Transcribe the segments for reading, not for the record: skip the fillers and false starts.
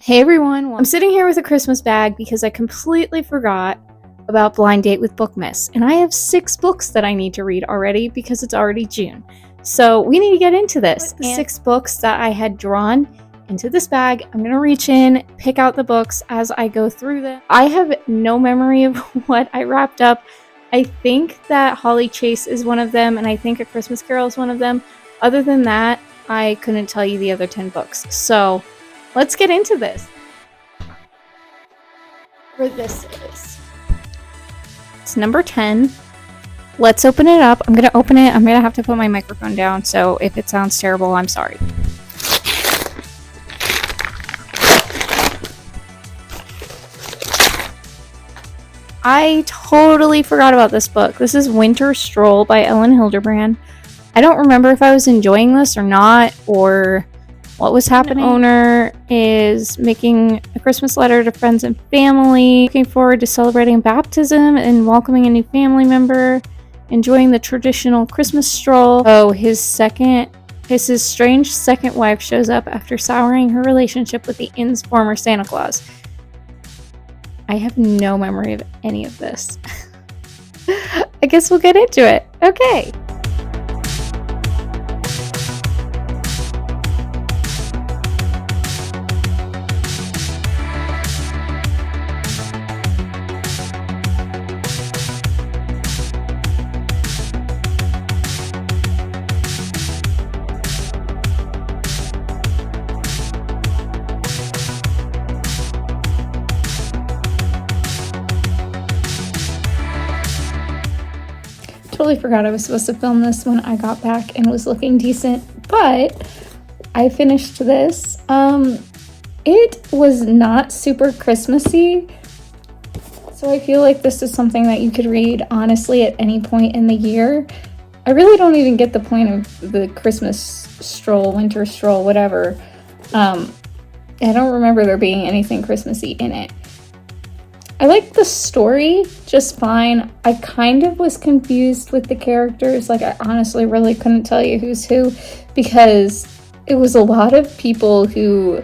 Hey everyone, I'm sitting here with a Christmas bag because I completely forgot about Blind Date with Bookmiss, and I have 6 books that I need to read already because it's already June. So we need to get into this. The 6 books that I had drawn into this bag, I'm gonna reach in, pick out the books as I go through them. I have no memory of what I wrapped up. I think that Holly Chase is one of them, and I think A Christmas Carol is one of them. Other than that, I couldn't tell you the other 10 books. So let's get into this. Where this is. It's number 10. Let's open it up. I'm going to open it. I'm going to have to put my microphone down, so if it sounds terrible, I'm sorry. I totally forgot about this book. This is Winter Stroll by Elin Hilderbrand. I don't remember if I was enjoying this or not, or what was happening. The owner is making a Christmas letter to friends and family, looking forward to celebrating baptism and welcoming a new family member, enjoying the traditional Christmas stroll. Oh, his strange second wife shows up after souring her relationship with the inn's former Santa Claus. I have no memory of any of this. I guess we'll get into it. Okay. Totally forgot I was supposed to film this when I got back and was looking decent, but I finished this. It was not super Christmassy, so I feel like this is something that you could read honestly at any point in the year. I really don't even get the point of the Christmas stroll, winter stroll, whatever. I don't remember there being anything Christmassy in it. I like the story just fine. I kind of was confused with the characters. Like, I honestly really couldn't tell you who's who, because it was a lot of people who,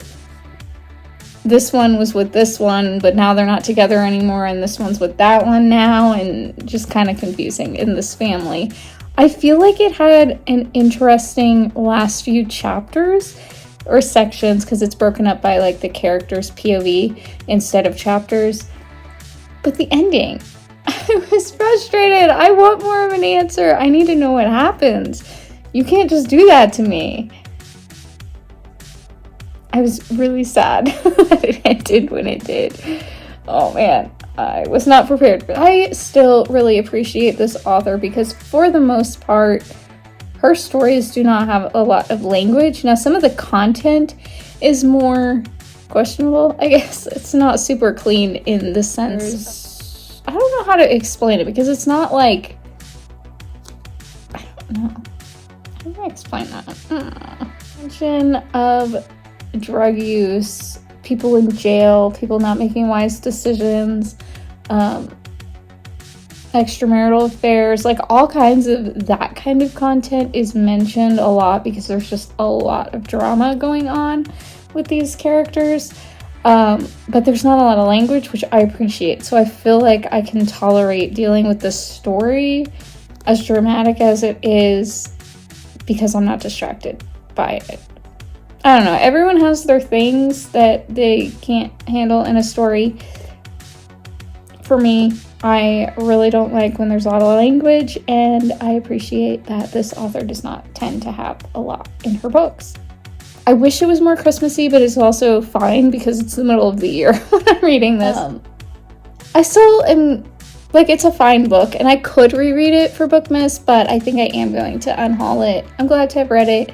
this one was with this one, but now they're not together anymore, and this one's with that one now, and just kind of confusing in this family. I feel like it had an interesting last few chapters or sections, because it's broken up by like the characters' POV instead of chapters. But the ending, I was frustrated. I want more of an answer. I need to know what happens. You can't just do that to me. I was really sad that it ended when it did. Oh man, I was not prepared for that. I still really appreciate this author because for the most part, her stories do not have a lot of language. Now, some of the content is more questionable, I guess. It's not super clean in the sense, I don't know how to explain it, because it's not like, I don't know, how do I explain that? Mention of drug use, people in jail, people not making wise decisions, extramarital affairs, like all kinds of that kind of content is mentioned a lot because there's just a lot of drama going on with these characters, but there's not a lot of language, which I appreciate. So I feel like I can tolerate dealing with this story, as dramatic as it is, because I'm not distracted by it. I don't know, everyone has their things that they can't handle in a story. For me, I really don't like when there's a lot of language, and I appreciate that this author does not tend to have a lot in her books. I wish it was more Christmassy, but it's also fine because it's the middle of the year when I'm reading this. I still am, like, it's a fine book, and I could reread it for Bookmiss, but I think I am going to unhaul it. I'm glad to have read it.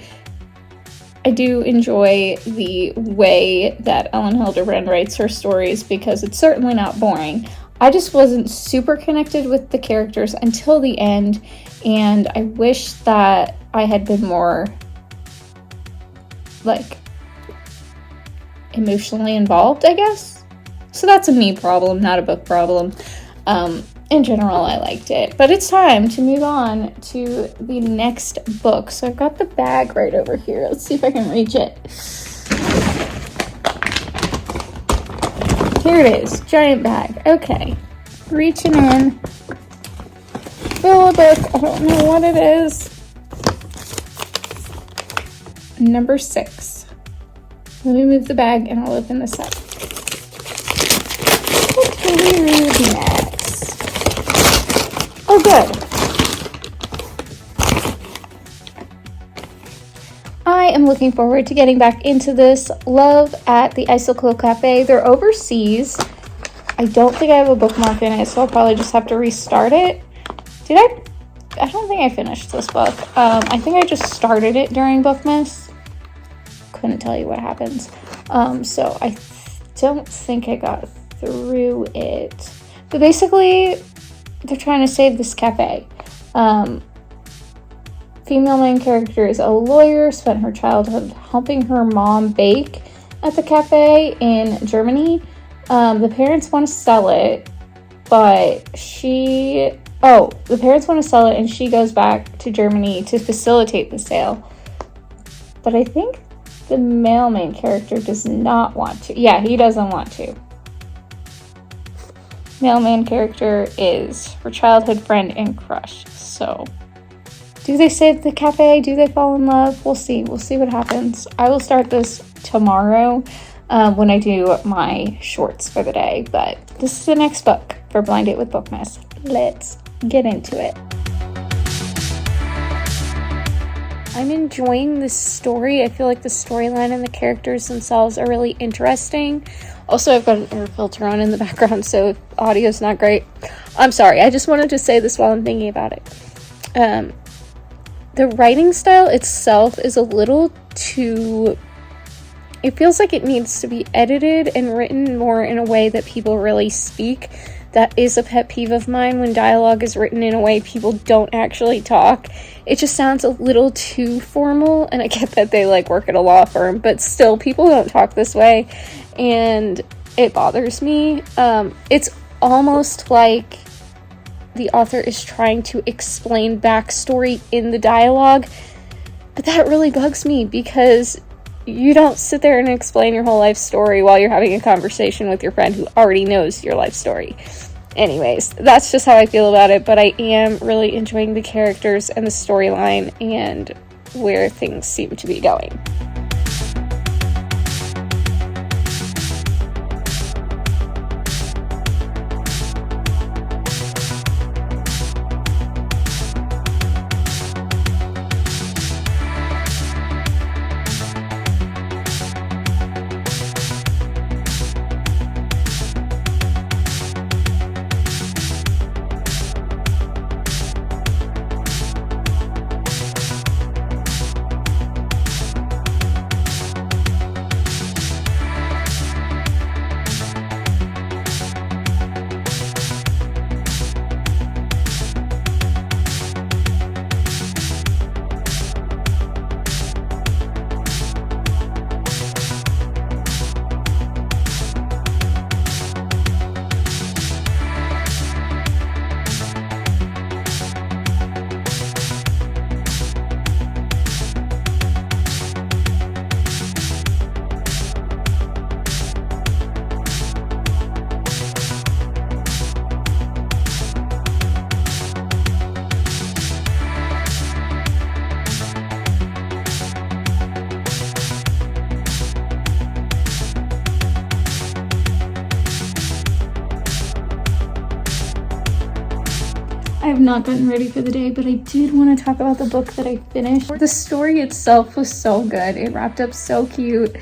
I do enjoy the way that Elin Hilderbrand writes her stories because it's certainly not boring. I just wasn't super connected with the characters until the end, and I wish that I had been more, like, emotionally involved, I guess. So that's a me problem, not a book problem. In general, I liked it. But it's time to move on to the next book. So I've got the bag right over here. Let's see if I can reach it. Here it is. Giant bag. Okay. Reaching in. Fill a book. I don't know what it is. Number 6. Let me move the bag and I'll open this up. What can we read next? Oh, good. I am looking forward to getting back into this. Love at the Icicle Cafe. They're overseas. I don't think I have a bookmark in it, so I'll probably just have to restart it. Did I? I don't think I finished this book. I think I just started it during Bookmas. Couldn't tell you what happens. So I don't think I got through it. But basically, they're trying to save this cafe. Female main character is a lawyer, spent her childhood helping her mom bake at the cafe in Germany. The parents want to sell it, but the parents want to sell it and she goes back to Germany to facilitate the sale. But I think the male main character does not want to. Yeah, he doesn't want to. Male main character is her childhood friend and crush. So, do they save the cafe? Do they fall in love? We'll see. We'll see what happens. I will start this tomorrow when I do my shorts for the day. But this is the next book for Blind Date with Bookmas. Let's get into it. I'm enjoying this story. I feel like the storyline and the characters themselves are really interesting. Also, I've got an air filter on in the background, so if audio's not great, I'm sorry. I just wanted to say this while I'm thinking about it. The writing style itself is a little too... It feels like it needs to be edited and written more in a way that people really speak. That is a pet peeve of mine when dialogue is written in a way people don't actually talk. It just sounds a little too formal, and I get that they work at a law firm, but still, people don't talk this way, and it bothers me. It's almost like the author is trying to explain backstory in the dialogue, but that really bugs me because you don't sit there and explain your whole life story while you're having a conversation with your friend who already knows your life story. Anyways, that's just how I feel about it, but I am really enjoying the characters and the storyline and where things seem to be going. I have not gotten ready for the day, but I did want to talk about the book that I finished. The story itself was so good. It wrapped up so cute.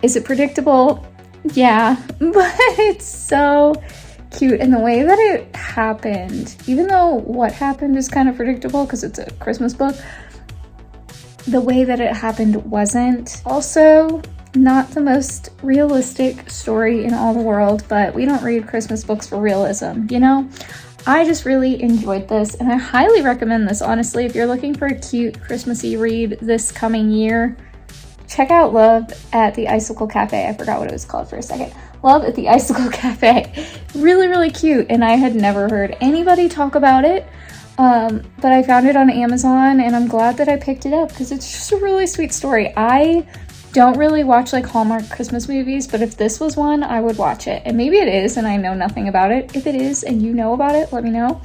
Is it predictable? Yeah, but it's so cute. And the way that it happened, even though what happened is kind of predictable because it's a Christmas book, the way that it happened wasn't. Also, not the most realistic story in all the world, but we don't read Christmas books for realism, you know? I just really enjoyed this, and I highly recommend this, honestly. If you're looking for a cute Christmassy read this coming year, check out Love at the Icicle Cafe. I forgot what it was called for a second. Love at the Icicle Cafe. Really, really cute, and I had never heard anybody talk about it, but I found it on Amazon, and I'm glad that I picked it up because it's just a really sweet story. I don't really watch like Hallmark Christmas movies, but if this was one, I would watch it. And maybe it is, and I know nothing about it. If it is and you know about it, let me know.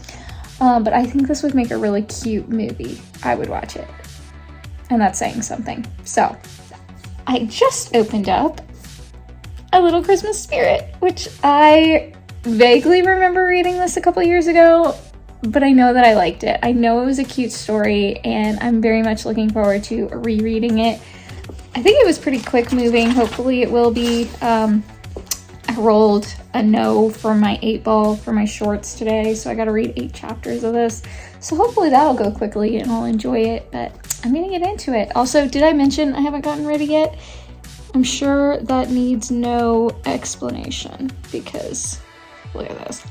But I think this would make a really cute movie. I would watch it. And that's saying something. So, I just opened up A Little Christmas Spirit, which I vaguely remember reading this a couple years ago, but I know that I liked it. I know it was a cute story, and I'm very much looking forward to rereading it. I think it was pretty quick moving. Hopefully it will be. I rolled a no for my 8-ball for my shorts today, so I got to read 8 chapters of this. So hopefully that'll go quickly and I'll enjoy it, but I'm going to get into it. Also, did I mention I haven't gotten ready yet? I'm sure that needs no explanation because look at this.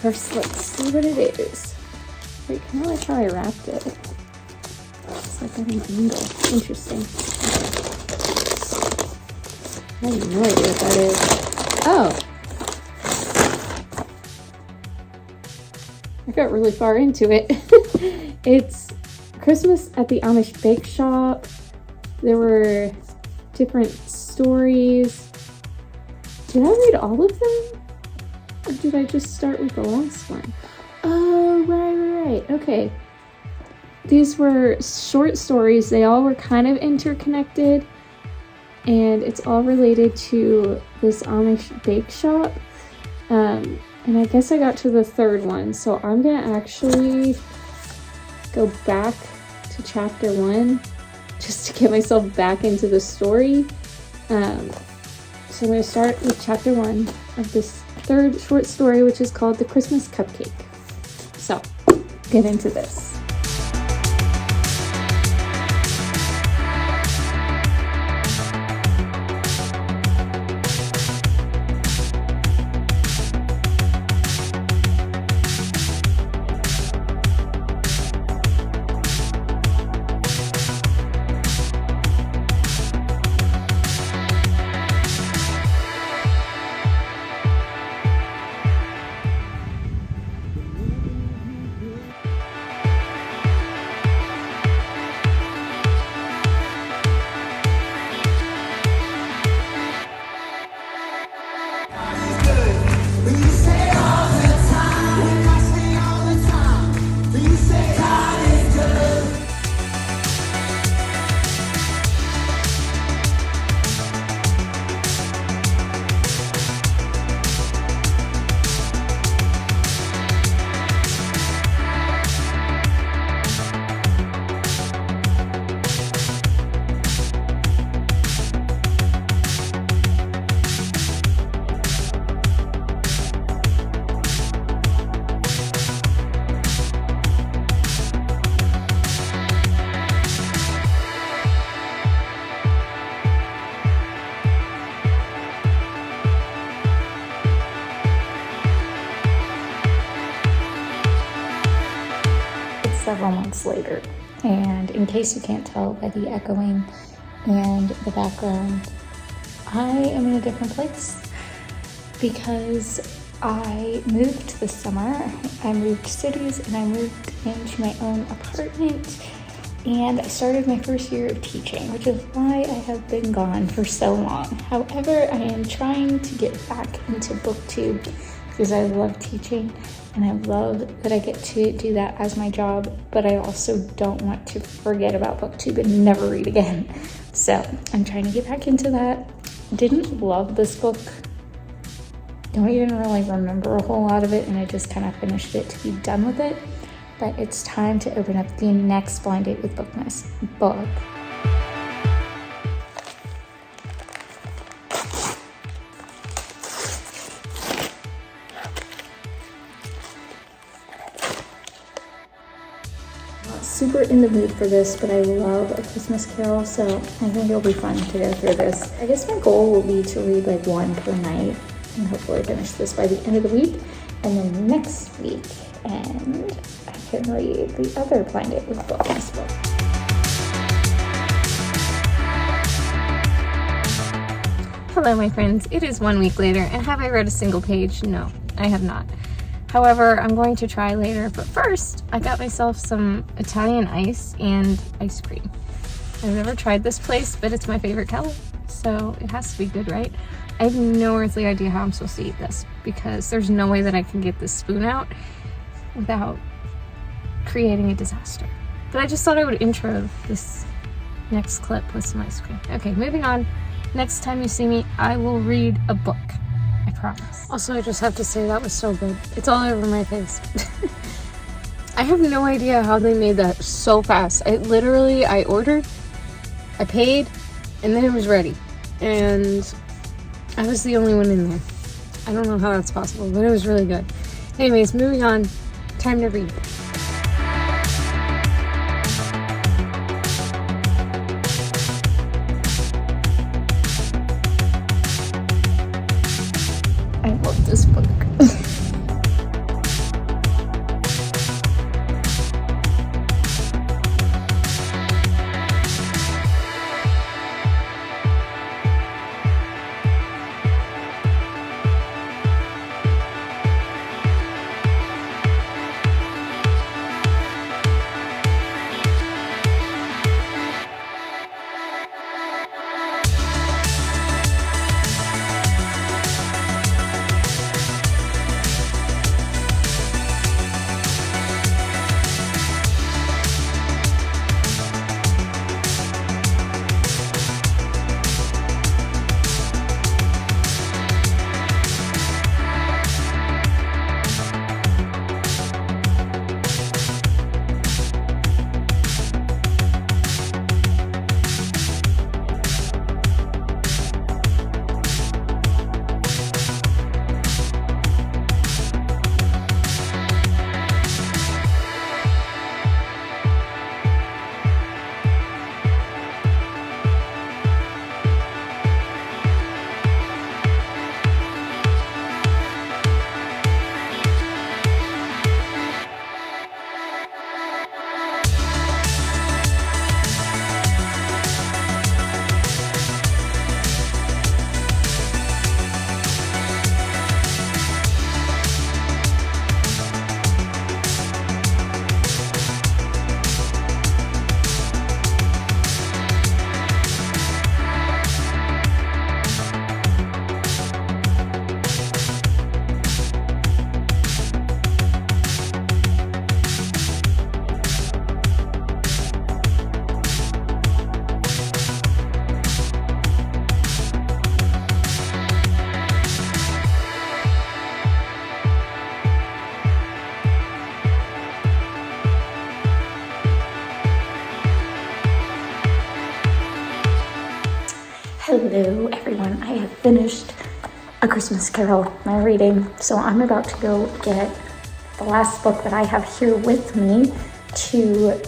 First, let's see what it is. Wait, kind of like how I wrapped it. It's like at an angle. Interesting. I have no idea what that is. Oh! I got really far into it. It's Christmas at the Amish Bake Shop. There were different stories. Did I read all of them? Or did I just start with the last one? Oh, right. Okay. These were short stories. They all were kind of interconnected. And it's all related to this Amish bake shop. And I guess I got to the third one. So I'm going to actually go back to chapter 1 just to get myself back into the story. So I'm going to start with chapter 1 of this third short story, which is called The Christmas Cupcake. So, get into this. Several months later, and in case you can't tell by the echoing and the background, I am in a different place because I moved this summer. I moved cities and I moved into my own apartment, and I started my first year of teaching, which is why I have been gone for so long. However, I am trying to get back into BookTube because I love teaching and I love that I get to do that as my job, but I also don't want to forget about BookTube and never read again. So I'm trying to get back into that. Didn't love this book. Don't even really remember a whole lot of it, and I just kind of finished it to be done with it. But it's time to open up the next Blind Date with Bookmas book. Super in the mood for this, but I love A Christmas Carol, so I think it'll be fun to go through this. I guess my goal will be to read like one per night and hopefully finish this by the end of the week, and then next week, and I can read the other Blind Date with Bookmas book. Hello my friends, it is 1 week later, and have I read a single page? No, I have not. However, I'm going to try later, but first, I got myself some Italian ice and ice cream. I've never tried this place, but it's my favorite color, so it has to be good, right? I have no earthly idea how I'm supposed to eat this, because there's no way that I can get this spoon out without creating a disaster. But I just thought I would intro this next clip with some ice cream. Okay, moving on. Next time you see me, I will read a book. I promise. Also, I just have to say that was so good. It's all over my face. I have no idea how they made that so fast. I ordered, I paid, and then it was ready. And I was the only one in there. I don't know how that's possible, but it was really good. Anyways, moving on. Time to read. I love this book. Hello everyone, I have finished A Christmas Carol, my reading, so I'm about to go get the last book that I have here with me to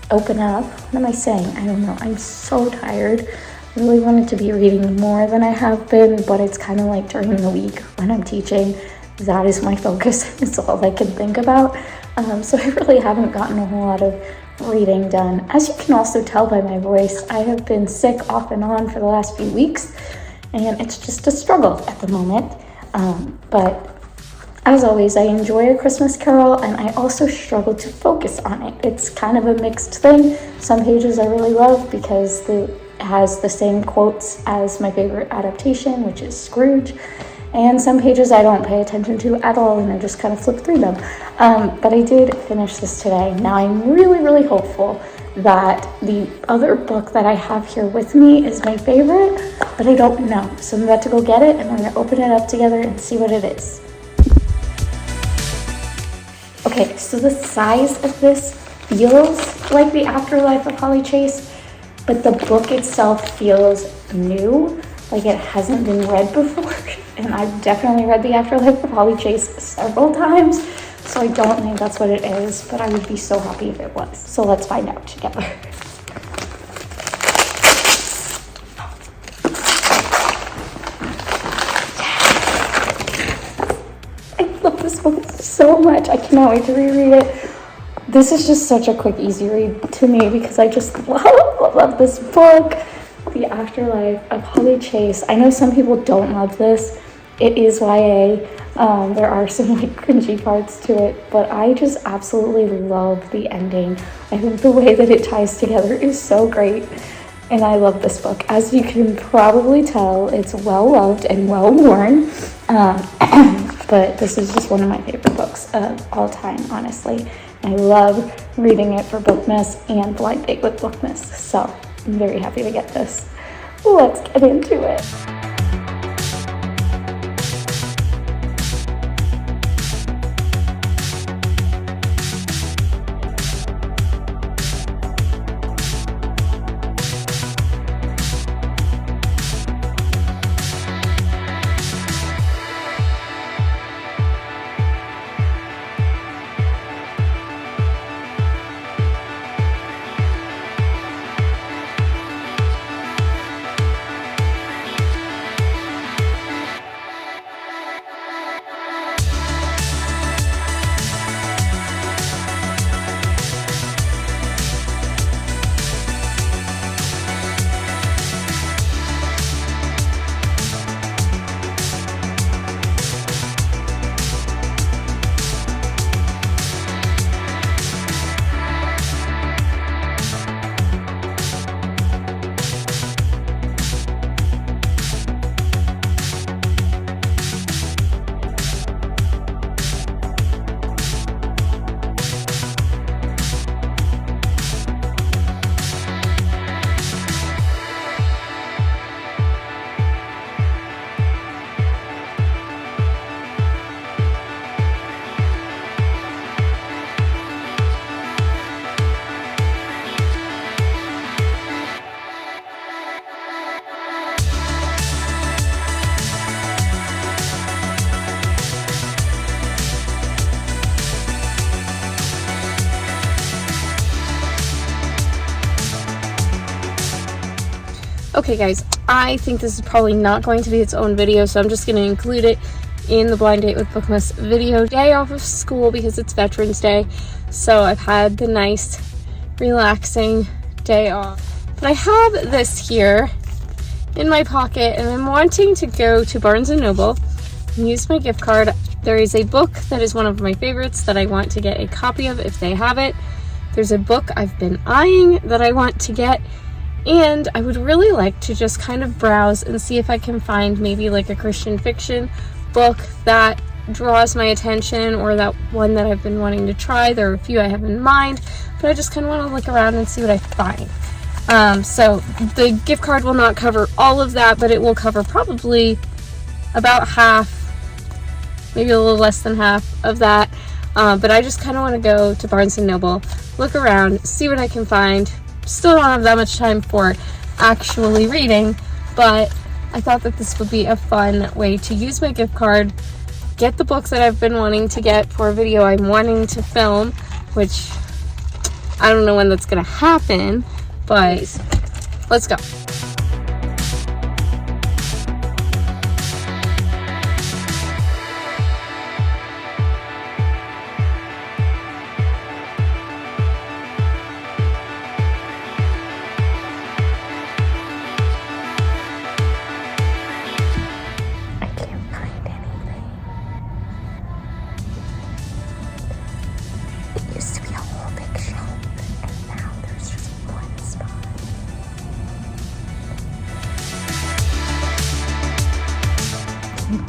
open up. What am I saying? I don't know. I'm so tired. I really wanted to be reading more than I have been, but it's kind of like during the week when I'm teaching, that is my focus. It's all I can think about. So I really haven't gotten a whole lot of reading done. As you can also tell by my voice, I have been sick off and on for the last few weeks, and it's just a struggle at the moment. But as always, I enjoy A Christmas Carol, and I also struggle to focus on it. It's kind of a mixed thing. Some pages I really love because it has the same quotes as my favorite adaptation, which is Scrooge. And some pages I don't pay attention to at all, and I just kind of flip through them. But I did finish this today. Now I'm really, really hopeful that the other book that I have here with me is my favorite, but I don't know. So I'm about to go get it, and we're going to open it up together and see what it is. Okay, so the size of this feels like The Afterlife of Holly Chase, but the book itself feels new, like it hasn't been read before. And I've definitely read The Afterlife of Holly Chase several times, so I don't think that's what it is, but I would be so happy if it was. So let's find out together. I love this book so much. I cannot wait to reread it. This is just such a quick, easy read to me because I just love this book. The Afterlife of Holly Chase. I know some people don't love this. It is YA. There are some like cringy parts to it, but I just absolutely love the ending. I think the way that it ties together is so great, and I love this book. As you can probably tell, it's well loved and well worn, but this is just one of my favorite books of all time, honestly. I love reading it for Bookmas and Blind Date with Bookmas, so I'm very happy to get this. Let's get into it. Okay guys, I think this is probably not going to be its own video, so I'm just going to include it in the Blind Date with Bookmas video. Day off of school because it's Veterans Day, so I've had the nice relaxing day off. But I have this here in my pocket, and I'm wanting to go to Barnes & Noble and use my gift card. There is a book that is one of my favorites that I want to get a copy of if they have it. There's a book I've been eyeing that I want to get, and I would really like to just kind of browse and see if I can find maybe like a Christian fiction book that draws my attention, or that one that I've been wanting to try. There are a few I have in mind, but I just kind of want to look around and see what I find. So the gift card will not cover all of that, but it will cover probably about half, maybe a little less than half of that. But I just kind of want to go to Barnes & Noble, look around, see what I can find. Still don't have that much time for actually reading, but I thought that this would be a fun way to use my gift card, get the books that I've been wanting to get for a video I'm wanting to film, which I don't know when that's gonna happen, but let's go.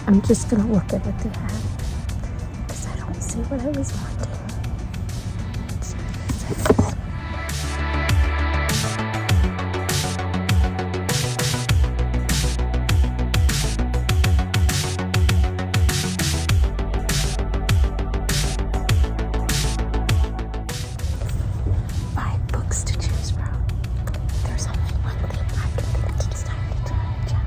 I'm just gonna look at what they have because I don't see what I was wanting. Five books to choose from. There's only one thing I can think. It's time to turn a chapter.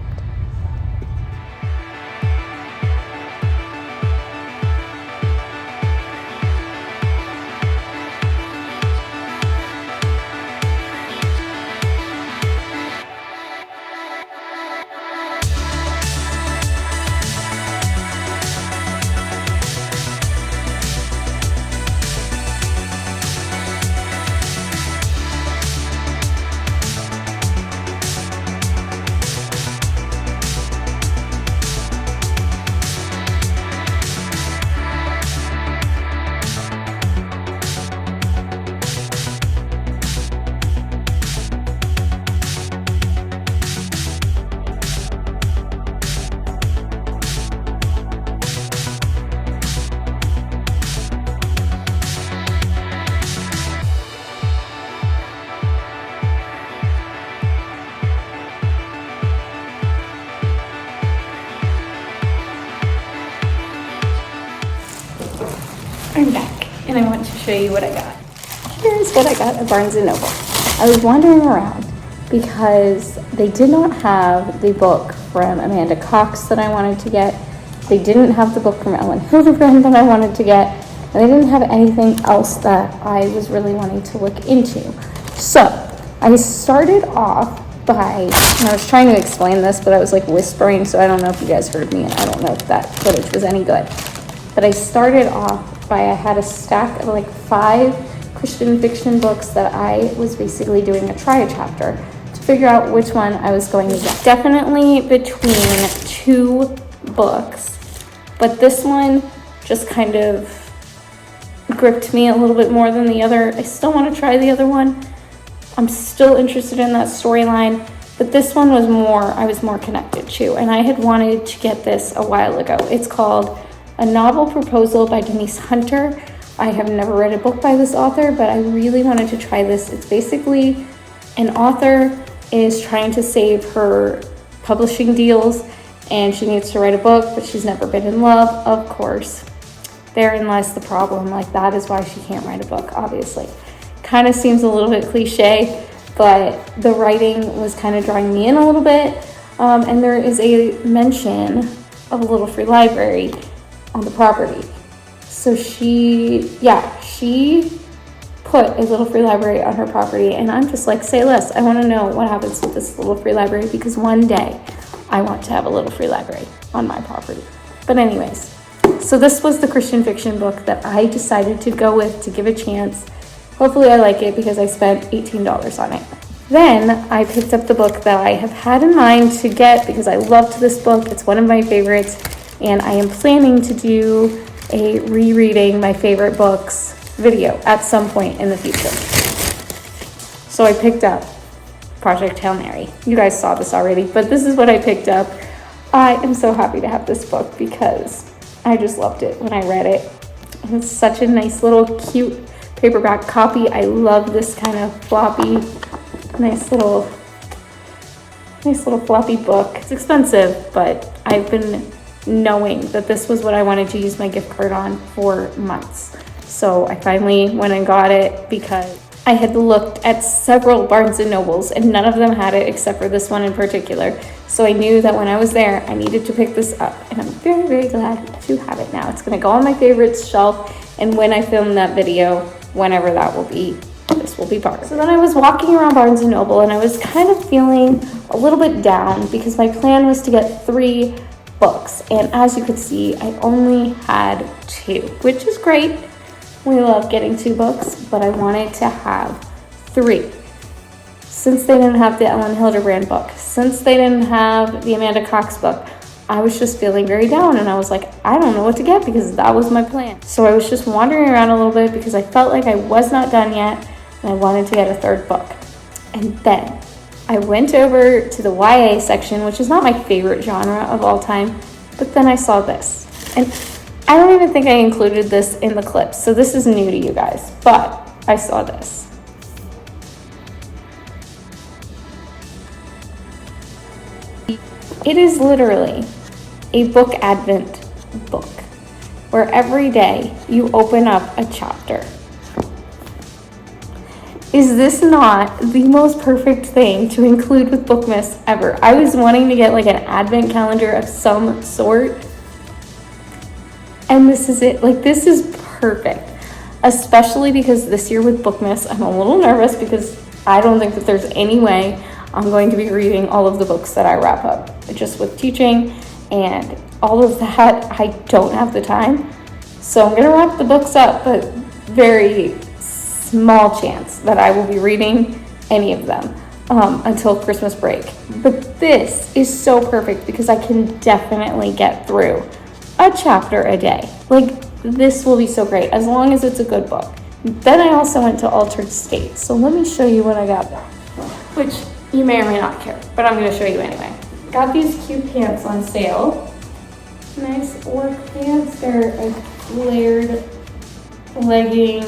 I'm back, and I want to show you what I got. Here's what I got at Barnes & Noble. I was wandering around because they did not have the book from Amanda Cox that I wanted to get. They didn't have the book from Ellen Hildebrand that I wanted to get. And they didn't have anything else that I was really wanting to look into. So I started off by, and I was trying to explain this, but I was like whispering, so I don't know if you guys heard me, and I don't know if that footage was any good. But I started off by, I had a stack of like 5 Christian fiction books that I was basically doing a try a chapter to figure out which one I was going to get. Definitely between 2 books, but this one just kind of gripped me a little bit more than the other. I still want to try the other one. I'm still interested in that storyline, but this one was more, I was more connected to, and I had wanted to get this a while ago. It's called A Novel Proposal by Denise Hunter. I have never read a book by this author, but I really wanted to try this. It's basically an author is trying to save her publishing deals, and she needs to write a book, but she's never been in love, of course. Therein lies the problem. Like, that is why she can't write a book, obviously. Kind of seems a little bit cliche, but the writing was kind of drawing me in a little bit. And there is a mention of a little free library on the property. So she put a little free library on her property, and I'm just like, say less. I want to know what happens with this little free library, because one day I want to have a little free library on my property. But anyways, so this was the Christian fiction book that I decided to go with to give a chance. Hopefully I like it because I spent $18 on it. Then I picked up the book that I have had in mind to get because I loved this book. It's one of my favorites, and I am planning to do a rereading my favorite books video at some point in the future. So I picked up Project Hail Mary. You guys saw this already, but this is what I picked up. I am so happy to have this book because I just loved it when I read it. It's such a nice little cute paperback copy. I love this kind of floppy, nice little floppy book. It's expensive, but I've been knowing that this was what I wanted to use my gift card on for months. So I finally went and got it because I had looked at several Barnes & Nobles and none of them had it except for this one in particular. So I knew that when I was there, I needed to pick this up, and I'm very, very glad to have it now. It's gonna go on my favorites shelf, and when I film that video, whenever that will be, this will be part of it. So then I was walking around Barnes & Noble and I was kind of feeling a little bit down because my plan was to get 3 books. And as you could see, I only had 2, which is great. We love getting 2 books, but I wanted to have 3. Since they didn't have the Ellen Hilderbrand book, since they didn't have the Amanda Cox book, I was just feeling very down, and I was like, I don't know what to get because that was my plan. So I was just wandering around a little bit because I felt like I was not done yet, and I wanted to get a 3rd book. And then I went over to the YA section, which is not my favorite genre of all time, but then I saw this. And I don't even think I included this in the clips, so this is new to you guys, but I saw this. It is literally a book advent book where every day you open up a chapter. Is this not the most perfect thing to include with Bookmas ever? I was wanting to get like an advent calendar of some sort, and this is it. Like, this is perfect, especially because this year with Bookmas, I'm a little nervous because I don't think that there's any way I'm going to be reading all of the books that I wrap up. Just with teaching and all of that, I don't have the time. So I'm gonna wrap the books up, but very small chance that I will be reading any of them until Christmas break. But this is so perfect because I can definitely get through a chapter a day. Like, this will be so great as long as it's a good book. Then I also went to Altered State. So let me show you what I got there, which you may or may not care, but I'm gonna show you anyway. Got these cute pants on sale. Nice work pants. They're a flared legging,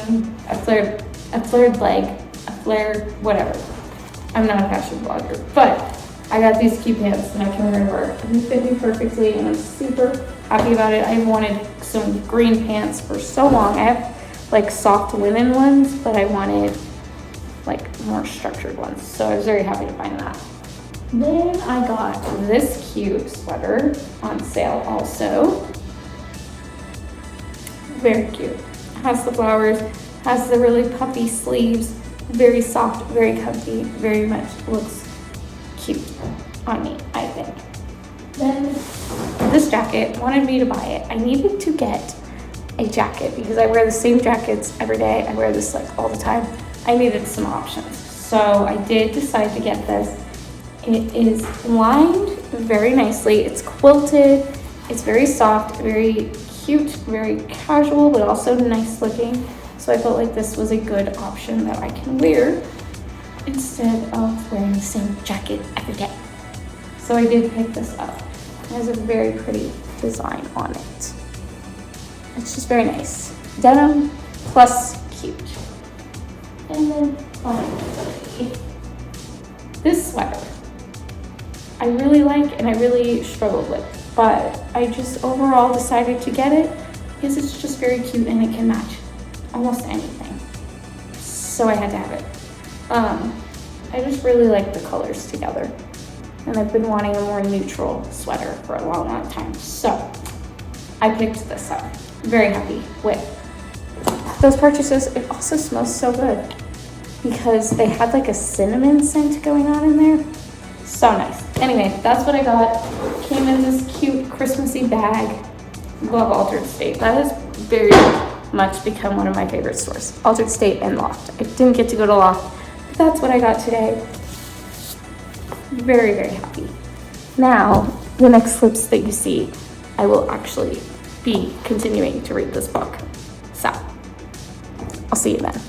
a flared leg, a flared whatever. I'm not a fashion blogger, but I got these cute pants and I can wear to work. And they fit me perfectly and I'm super happy about it. I've wanted some green pants for so long. I have like soft linen ones, but I wanted like more structured ones. So I was very happy to find that. Then I got this cute sweater on sale also. Very cute. Has the flowers, has the really puffy sleeves, very soft, very comfy, very much looks cute on me, I think. Then this jacket, wanted me to buy it. I needed to get a jacket because I wear the same jackets every day. I wear this like all the time. I needed some options. So I did decide to get this. It is lined very nicely. It's quilted. It's very soft, very cute, very casual, but also nice looking. So I felt like this was a good option that I can wear instead of wearing the same jacket every day. So I did pick this up. It has a very pretty design on it. It's just very nice. Denim plus cute. And then finally, this sweater I really like and I really struggled with, but I just overall decided to get it because it's just very cute and it can match almost anything. So I had to have it. I just really like the colors together, and I've been wanting a more neutral sweater for a long, long time. So I picked this up. Very happy with those purchases. It also smells so good because they had like a cinnamon scent going on in there. So nice. Anyway, that's what I got. Came in this cute Christmassy bag. Love Altered State. That has very much become one of my favorite stores. Altered State and Loft. I didn't get to go to Loft, but that's what I got today. Very, very happy. Now, the next clips that you see, I will actually be continuing to read this book. So, I'll see you then.